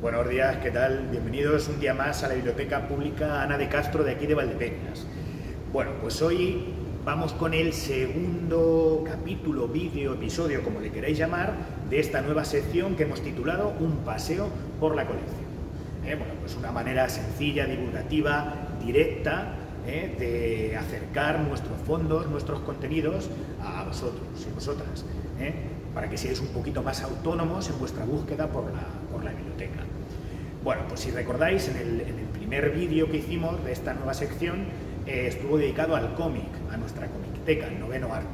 Buenos días, ¿qué tal? Bienvenidos un día más a la Biblioteca Pública Ana de Castro de aquí de Valdepeñas. Bueno, pues hoy vamos con el segundo capítulo, vídeo, episodio, como le queráis llamar, de esta nueva sección que hemos titulado Un paseo por la colección. Bueno, pues una manera sencilla, divulgativa, directa, de acercar nuestros fondos, nuestros contenidos a vosotros y vosotras, para que seáis un poquito más autónomos en vuestra búsqueda por la biblioteca. Bueno, pues si recordáis, en el primer vídeo que hicimos de esta nueva sección estuvo dedicado al cómic, a nuestra comicteca, el noveno arte.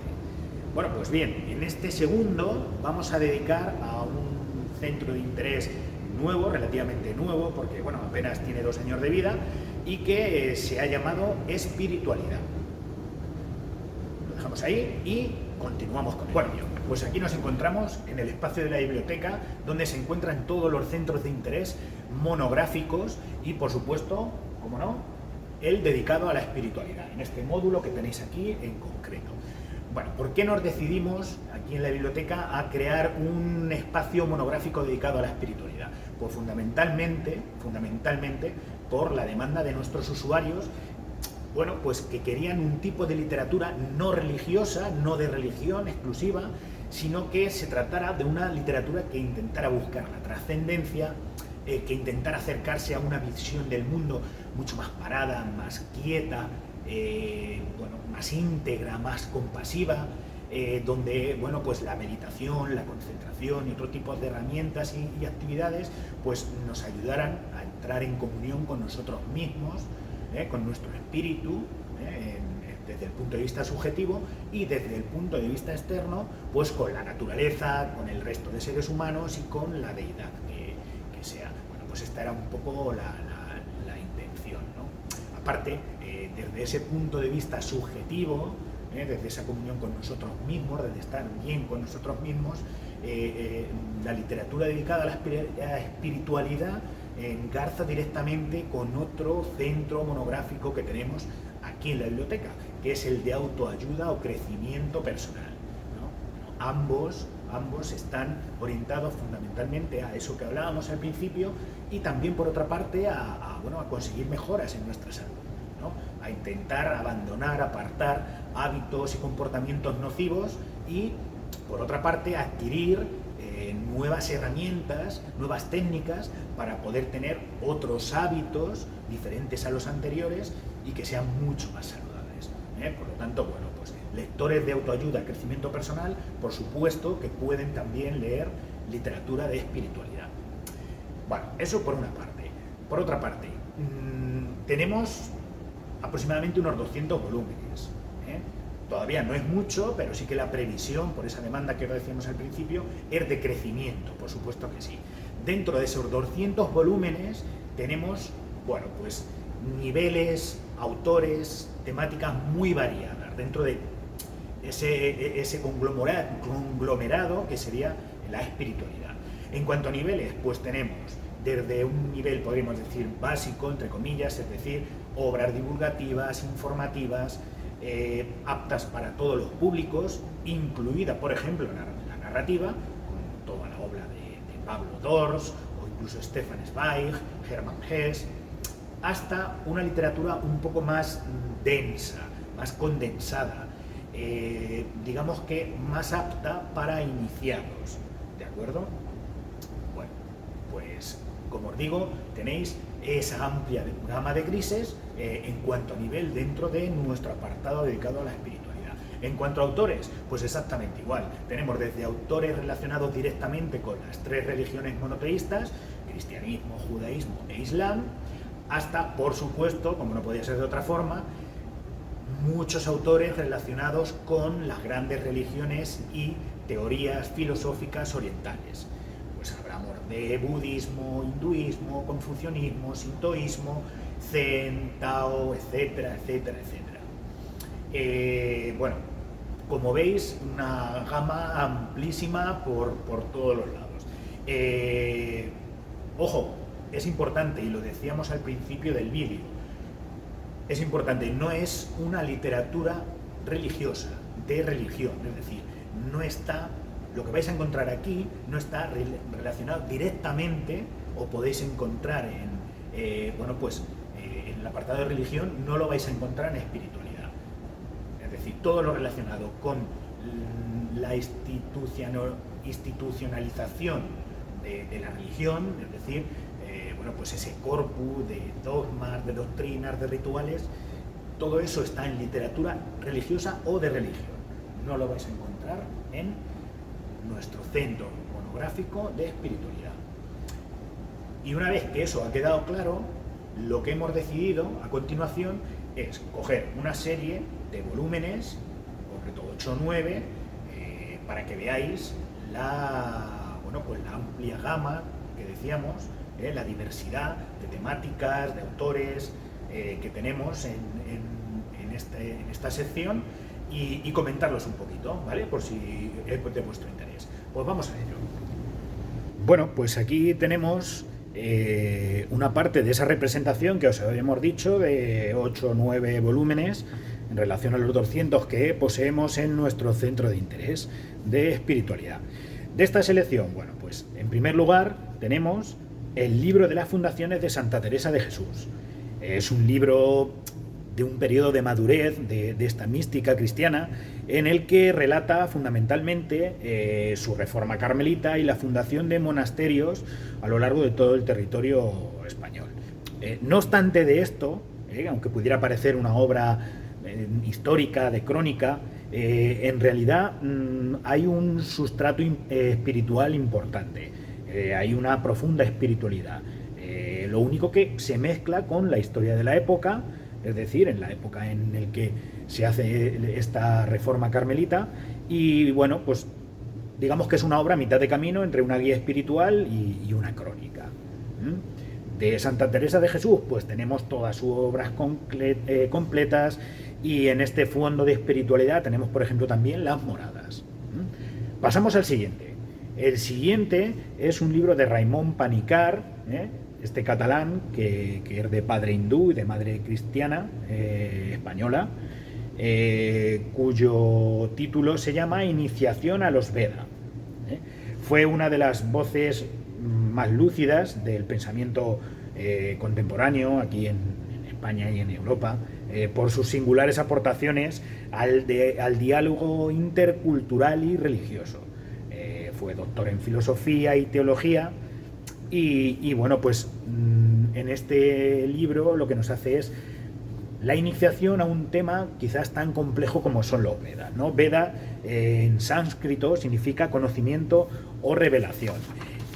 Bueno, pues bien, en este segundo vamos a dedicar a un centro de interés nuevo, relativamente nuevo, porque bueno, apenas tiene 2 años de vida, y que se ha llamado espiritualidad. Lo dejamos ahí y continuamos con el vídeo. Pues aquí nos encontramos en el espacio de la biblioteca, donde se encuentran todos los centros de interés monográficos y, por supuesto, como no, el dedicado a la espiritualidad, en este módulo que tenéis aquí en concreto. Bueno, ¿por qué nos decidimos aquí en la biblioteca a crear un espacio monográfico dedicado a la espiritualidad? Pues fundamentalmente por la demanda de nuestros usuarios, bueno, pues que querían un tipo de literatura no religiosa, no de religión exclusiva, sino que se tratara de una literatura que intentara buscar la trascendencia, que intentara acercarse a una visión del mundo mucho más parada, más quieta, bueno, más íntegra, más compasiva, donde bueno, pues la meditación, la concentración y otro tipo de herramientas y actividades pues nos ayudaran a entrar en comunión con nosotros mismos, con nuestro espíritu, desde el punto de vista subjetivo, y desde el punto de vista externo, pues con la naturaleza, con el resto de seres humanos y con la deidad que sea. Bueno, pues esta era un poco la intención, ¿no? Aparte, desde ese punto de vista subjetivo, desde esa comunión con nosotros mismos, desde estar bien con nosotros mismos, la literatura dedicada a la espiritualidad engarza directamente con otro centro monográfico que tenemos aquí en la biblioteca, que es el de autoayuda o crecimiento personal, ¿no? Ambos están orientados fundamentalmente a eso que hablábamos al principio, y también por otra parte a conseguir mejoras en nuestra salud, ¿no? A intentar abandonar, apartar hábitos y comportamientos nocivos, y por otra parte adquirir nuevas herramientas, nuevas técnicas para poder tener otros hábitos diferentes a los anteriores y que sean mucho más saludables. Por lo tanto, bueno, pues lectores de autoayuda, crecimiento personal, por supuesto que pueden también leer literatura de espiritualidad. Bueno, eso por una parte. Por otra parte, tenemos aproximadamente unos 200 volúmenes. Todavía no es mucho, pero sí que la previsión, por esa demanda que decíamos al principio, es de crecimiento, por supuesto que sí. Dentro de esos 200 volúmenes tenemos, bueno, pues niveles, autores, temáticas muy variadas, dentro de ese conglomerado que sería la espiritualidad. En cuanto a niveles, pues tenemos desde un nivel, podríamos decir, básico, entre comillas, es decir, obras divulgativas, informativas, aptas para todos los públicos, incluida, por ejemplo, la narrativa, con toda la obra de Pablo Dors, o incluso Stefan Zweig, Hermann Hesse, hasta una literatura un poco más densa, más condensada, digamos que más apta para iniciados, ¿de acuerdo? Bueno, pues como os digo, tenéis esa amplia gama de grises en cuanto a nivel dentro de nuestro apartado dedicado a la espiritualidad. En cuanto a autores, pues exactamente igual. Tenemos desde autores relacionados directamente con las 3 religiones monoteístas, cristianismo, judaísmo e islam, hasta, por supuesto, como no podía ser de otra forma, muchos autores relacionados con las grandes religiones y teorías filosóficas orientales. Pues hablamos de budismo, hinduismo, confucianismo, sintoísmo, zen, tao, etcétera, etcétera, etcétera. Bueno, como veis, una gama amplísima por todos los lados. Ojo, es importante, y lo decíamos al principio del vídeo, es importante, no es una literatura religiosa, de religión, es decir, no está, lo que vais a encontrar aquí no está relacionado directamente o podéis encontrar en el apartado de religión, no lo vais a encontrar en espiritualidad. Es decir, todo lo relacionado con la institucionalización de la religión, es decir, pues ese corpus de dogmas, de doctrinas, de rituales, todo eso está en literatura religiosa o de religión. No lo vais a encontrar en nuestro centro monográfico de espiritualidad. Y una vez que eso ha quedado claro, lo que hemos decidido a continuación es coger una serie de volúmenes, en concreto 8 o 9, para que veáis la amplia gama que decíamos, la diversidad de temáticas, de autores que tenemos en esta sección y comentarlos un poquito, ¿vale? Por si es de vuestro interés. Pues vamos a ello. Bueno, pues aquí tenemos una parte de esa representación que os habíamos dicho de 8 o 9 volúmenes en relación a los 200 que poseemos en nuestro centro de interés de espiritualidad. De esta selección, bueno, pues en primer lugar tenemos el libro de las fundaciones de Santa Teresa de Jesús. Es un libro de un periodo de madurez de esta mística cristiana en el que relata fundamentalmente su reforma carmelita y la fundación de monasterios a lo largo de todo el territorio español. No obstante de esto, aunque pudiera parecer una obra histórica, de crónica, en realidad hay un sustrato espiritual importante, hay una profunda espiritualidad. Lo único que se mezcla con la historia de la época, es decir, en la época en la que se hace esta reforma carmelita, y bueno, pues digamos que es una obra a mitad de camino entre una guía espiritual y una crónica. De Santa Teresa de Jesús, pues tenemos todas sus obras completas, y en este fondo de espiritualidad tenemos, por ejemplo, también las moradas. Pasamos al siguiente. El siguiente es un libro de Raimon Panikkar, este catalán que es de padre hindú y de madre cristiana española, cuyo título se llama Iniciación a los Veda. Fue una de las voces más lúcidas del pensamiento contemporáneo aquí en España y en Europa, por sus singulares aportaciones al diálogo intercultural y religioso. Fue doctor en filosofía y teología y bueno, pues en este libro lo que nos hace es la iniciación a un tema quizás tan complejo como son los Vedas, ¿no? Veda en sánscrito significa conocimiento o revelación.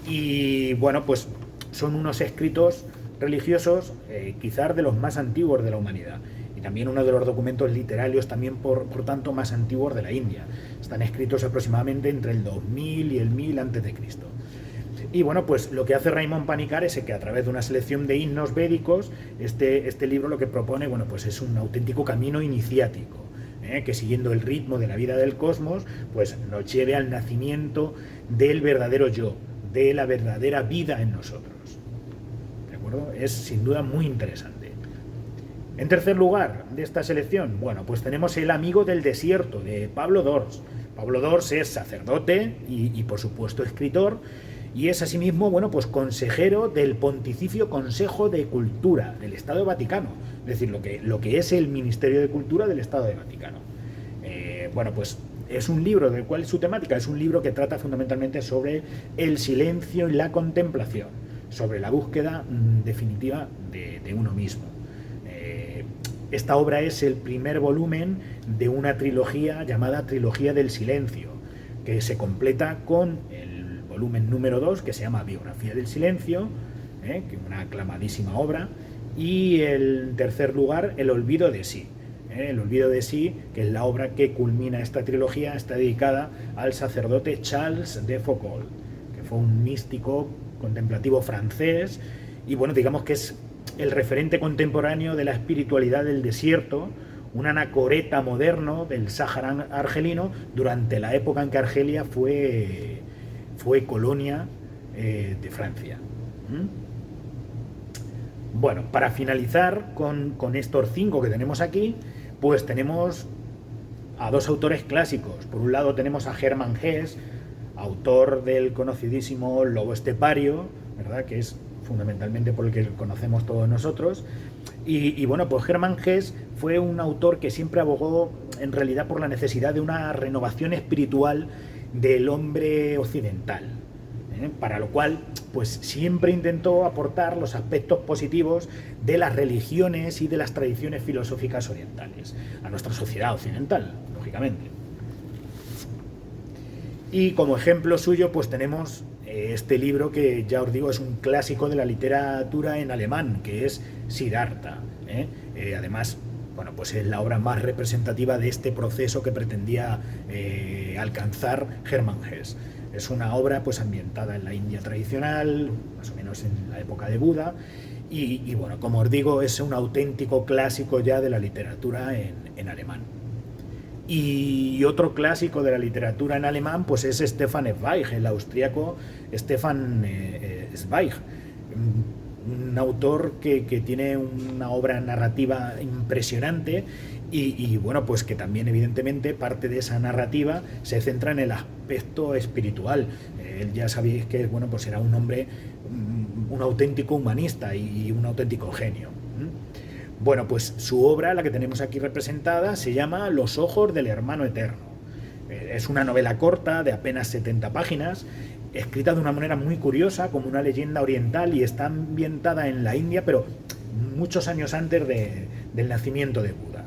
Y bueno, pues son unos escritos religiosos quizás de los más antiguos de la humanidad, y también uno de los documentos literarios también por tanto más antiguos de la India. Están escritos aproximadamente entre el 2000 y el 1000 a.C. Y bueno, pues lo que hace Raimon Panikkar es que a través de una selección de himnos védicos, este libro lo que propone, bueno, pues es un auténtico camino iniciático, que siguiendo el ritmo de la vida del cosmos, pues nos lleve al nacimiento del verdadero yo, de la verdadera vida en nosotros. ¿De acuerdo? Es sin duda muy interesante. En tercer lugar de esta selección, bueno, pues tenemos El amigo del desierto, de Pablo Dors. Pablo Dors es sacerdote y por supuesto escritor, y es asimismo, bueno, pues consejero del Pontificio Consejo de Cultura del Estado Vaticano, es decir, lo que es el Ministerio de Cultura del Estado de Vaticano. Bueno, pues es un libro del cual su temática es un libro que trata fundamentalmente sobre el silencio y la contemplación, sobre la búsqueda definitiva de uno mismo. Esta obra es el primer volumen de una trilogía llamada Trilogía del Silencio, que se completa con el volumen número 2, que se llama Biografía del Silencio, que es una aclamadísima obra, y en tercer lugar, El olvido de sí. El olvido de sí, que es la obra que culmina esta trilogía, está dedicada al sacerdote Charles de Foucault, que fue un místico contemplativo francés, y bueno, digamos que es el referente contemporáneo de la espiritualidad del desierto, un anacoreta moderno del Sáhara argelino durante la época en que Argelia fue colonia de Francia. Bueno, para finalizar con estos 5 que tenemos aquí, pues tenemos a 2 autores clásicos. Por un lado tenemos a Hermann Hesse, autor del conocidísimo Lobo Estepario, ¿verdad? Que es fundamentalmente por el que conocemos todos nosotros. Y bueno, pues Hermann Hesse fue un autor que siempre abogó en realidad por la necesidad de una renovación espiritual del hombre occidental, para lo cual pues siempre intentó aportar los aspectos positivos de las religiones y de las tradiciones filosóficas orientales a nuestra sociedad occidental, lógicamente. Y como ejemplo suyo pues tenemos este libro que ya os digo es un clásico de la literatura en alemán, que es Siddhartha. Además, bueno, pues es la obra más representativa de este proceso que pretendía alcanzar Hermann Hesse. Es una obra pues ambientada en la India tradicional, más o menos en la época de Buda, y bueno, como os digo, es un auténtico clásico ya de la literatura en alemán. Y otro clásico de la literatura en alemán pues es Stefan Zweig, el austríaco Stefan Zweig, un autor que tiene una obra narrativa impresionante y bueno, pues que también evidentemente parte de esa narrativa se centra en el aspecto espiritual. Él ya sabéis que bueno, pues era un hombre, un auténtico humanista y un auténtico genio. Bueno, pues su obra, la que tenemos aquí representada, se llama Los ojos del hermano eterno. Es una novela corta de apenas 70 páginas, escrita de una manera muy curiosa, como una leyenda oriental, y está ambientada en la India, pero muchos años antes del nacimiento de Buda.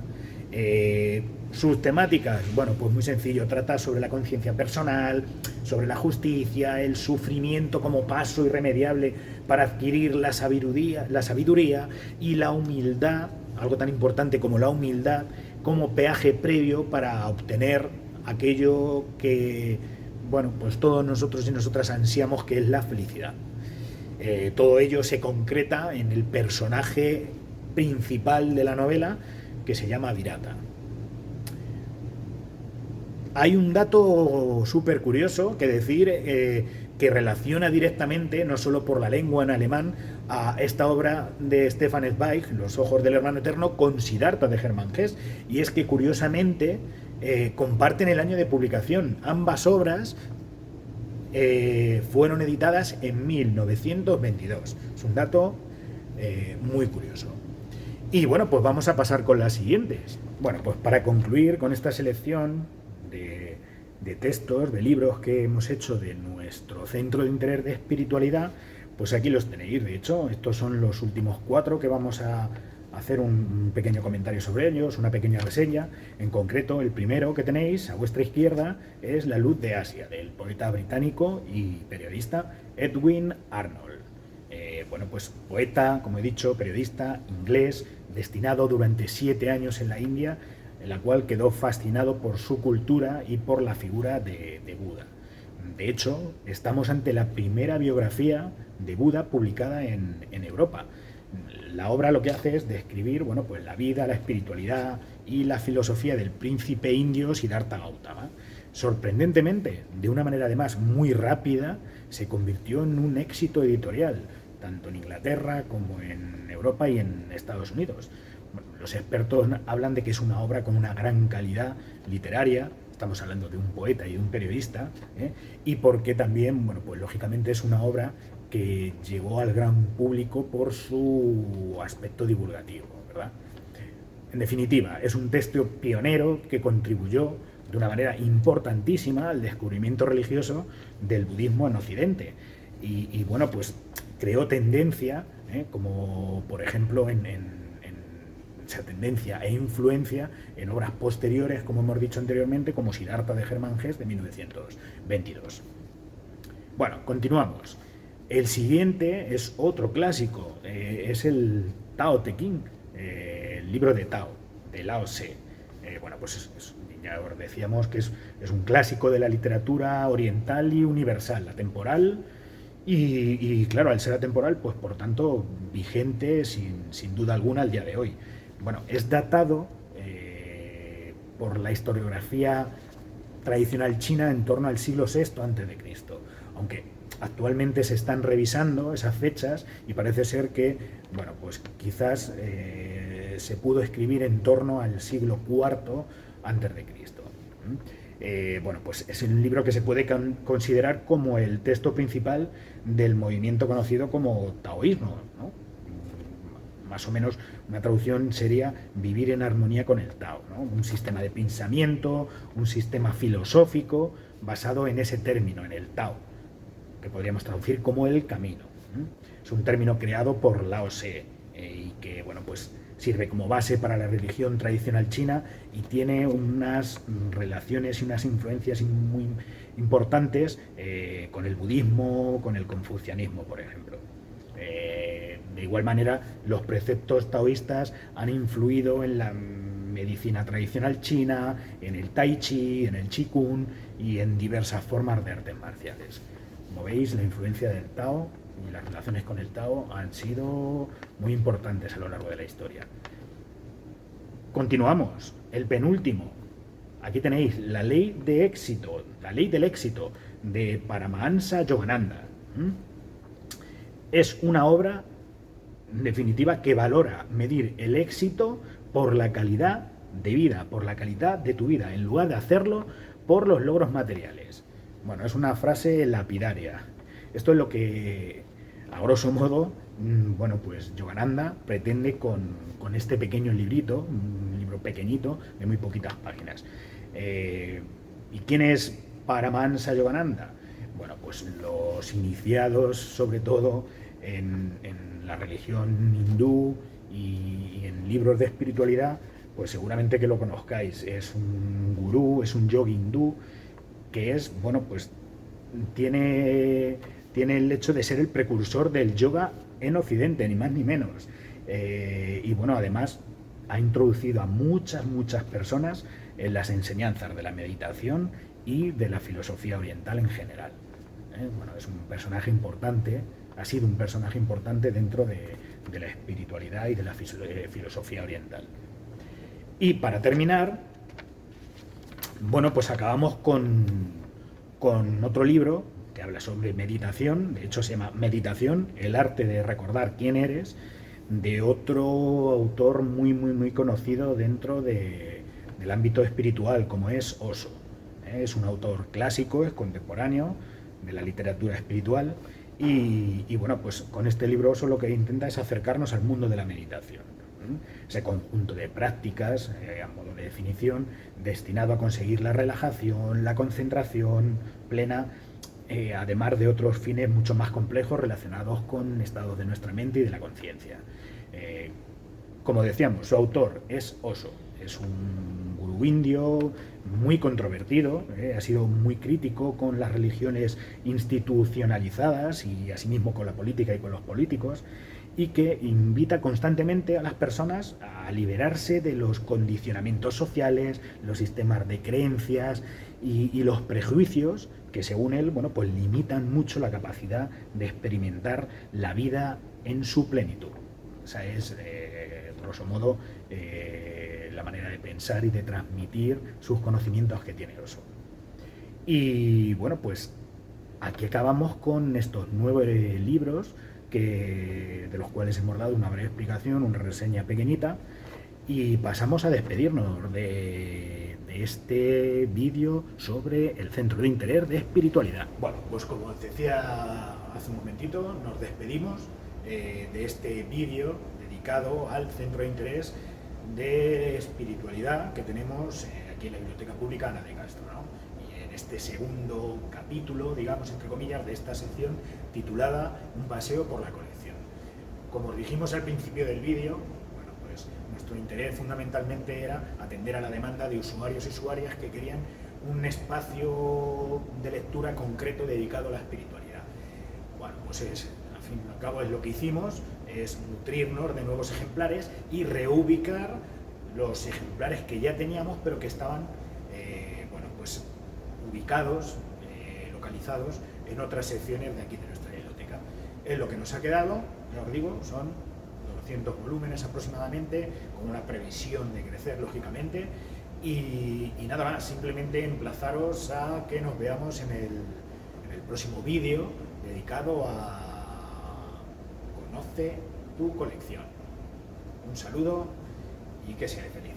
Sus temáticas, bueno, pues muy sencillo, trata sobre la conciencia personal, sobre la justicia, el sufrimiento como paso irremediable para adquirir la sabiduría y la humildad, algo tan importante como la humildad, como peaje previo para obtener aquello que, bueno, pues todos nosotros y nosotras ansiamos, que es la felicidad. Todo ello se concreta en el personaje principal de la novela, que se llama Virata. Hay un dato súper curioso que decir, que relaciona directamente, no solo por la lengua en alemán, a esta obra de Stefan Zweig, Los ojos del hermano eterno, con Siddhartha de Hermann Hesse, y es que curiosamente comparten el año de publicación. Ambas obras fueron editadas en 1922. Es un dato muy curioso. Y bueno, pues vamos a pasar con las siguientes. Bueno, pues para concluir con esta selección de textos, de libros que hemos hecho de nuestro centro de interés de espiritualidad, pues aquí los tenéis. De hecho, estos son los últimos 4 que vamos a hacer un pequeño comentario sobre ellos, una pequeña reseña. En concreto, el primero que tenéis a vuestra izquierda es La luz de Asia, del poeta británico y periodista Edwin Arnold. Bueno, pues poeta, como he dicho, periodista inglés, destinado durante 7 años en la India, en la cual quedó fascinado por su cultura y por la figura de Buda. De hecho, estamos ante la primera biografía de Buda publicada en Europa. La obra lo que hace es describir, bueno, pues la vida, la espiritualidad y la filosofía del príncipe indio Siddhartha Gautama. Sorprendentemente, de una manera además muy rápida, se convirtió en un éxito editorial, tanto en Inglaterra como en Europa y en Estados Unidos. Bueno, los expertos hablan de que es una obra con una gran calidad literaria, estamos hablando de un poeta y de un periodista, y porque también, bueno, pues lógicamente es una obra que llegó al gran público por su aspecto divulgativo, ¿verdad? En definitiva, es un texto pionero que contribuyó de una manera importantísima al descubrimiento religioso del budismo en Occidente. Y bueno, pues creó tendencia, como por ejemplo esa tendencia e influencia en obras posteriores, como hemos dicho anteriormente, como Siddhartha de Hermann Hesse de 1922. Bueno, continuamos. El siguiente es otro clásico, es el Tao Te Ching, el libro de Tao, de Lao Tse. Bueno, pues ya os decíamos que es un clásico de la literatura oriental y universal, atemporal, y claro, al ser atemporal, pues por tanto vigente sin duda alguna al día de hoy. Bueno, es datado por la historiografía tradicional china en torno al siglo VI a.C., aunque actualmente se están revisando esas fechas y parece ser que, bueno, pues quizás se pudo escribir en torno al siglo IV a.C. Bueno, pues es un libro que se puede considerar como el texto principal del movimiento conocido como taoísmo, ¿no? Más o menos una traducción sería vivir en armonía con el Tao, ¿no? Un sistema de pensamiento, un sistema filosófico basado en ese término, en el Tao, que podríamos traducir como el camino. Es un término creado por Lao Tse y que, bueno, pues sirve como base para la religión tradicional china y tiene unas relaciones y unas influencias muy importantes con el budismo, con el confucianismo, por ejemplo. De igual manera, los preceptos taoístas han influido en la medicina tradicional china, en el tai chi, en el qigong y en diversas formas de artes marciales. Como veis, la influencia del Tao y las relaciones con el Tao han sido muy importantes a lo largo de la historia. Continuamos, el penúltimo. Aquí tenéis la ley de éxito, la ley del éxito de Paramahansa Yogananda. Es una obra, en definitiva, que valora medir el éxito por la calidad de vida, por la calidad de tu vida, en lugar de hacerlo por los logros materiales. Bueno, es una frase lapidaria. Esto es lo que, a grosso modo, bueno, pues Yogananda pretende con este pequeño librito, un libro pequeñito de muy poquitas páginas. ¿Y quién es Paramahansa Yogananda? Bueno, pues los iniciados, sobre todo, en la religión hindú y en libros de espiritualidad, pues seguramente que lo conozcáis. Es un gurú, es un yogi hindú que es, bueno, pues tiene el hecho de ser el precursor del yoga en Occidente, ni más ni menos. Y bueno, además ha introducido a muchas personas en las enseñanzas de la meditación y de la filosofía oriental en general. Bueno, es un personaje importante, ha sido un personaje importante dentro de la espiritualidad y de la filosofía oriental. Y para terminar, bueno, pues acabamos con otro libro que habla sobre meditación, de hecho se llama Meditación, el arte de recordar quién eres, de otro autor muy conocido dentro del ámbito espiritual, como es Osho. Es un autor clásico, es contemporáneo de la literatura espiritual y bueno, pues con este libro Osho lo que intenta es acercarnos al mundo de la meditación. Ese conjunto de prácticas, a modo de definición, destinado a conseguir la relajación, la concentración plena, además de otros fines mucho más complejos relacionados con estados de nuestra mente y de la conciencia. Como decíamos, su autor es Osho, es un gurú indio muy controvertido, ha sido muy crítico con las religiones institucionalizadas y asimismo con la política y con los políticos, y que invita constantemente a las personas a liberarse de los condicionamientos sociales, los sistemas de creencias y los prejuicios que, según él, bueno, pues limitan mucho la capacidad de experimentar la vida en su plenitud. Esa es, grosso modo, la manera de pensar y de transmitir sus conocimientos que tiene Osho. Y bueno, pues aquí acabamos con estos 9 libros de los cuales hemos dado una breve explicación, una reseña pequeñita, y pasamos a despedirnos de este vídeo sobre el Centro de Interés de Espiritualidad. Bueno, pues como os decía hace un momentito, nos despedimos de este vídeo dedicado al Centro de Interés de Espiritualidad que tenemos aquí en la Biblioteca Pública Ana de Castro, ¿no? Este segundo capítulo, digamos, entre comillas, de esta sección titulada Un paseo por la colección. Como os dijimos al principio del vídeo, bueno, pues nuestro interés fundamentalmente era atender a la demanda de usuarios y usuarias que querían un espacio de lectura concreto dedicado a la espiritualidad. Bueno, pues al fin y al cabo es lo que hicimos, es nutrirnos de nuevos ejemplares y reubicar los ejemplares que ya teníamos, pero que estaban, bueno, pues ubicados, localizados en otras secciones de aquí de nuestra biblioteca. Es lo que nos ha quedado, ya os digo, son 200 volúmenes aproximadamente, con una previsión de crecer lógicamente, y nada más, simplemente emplazaros a que nos veamos en el próximo vídeo dedicado a Conoce tu colección. Un saludo y que seáis felices.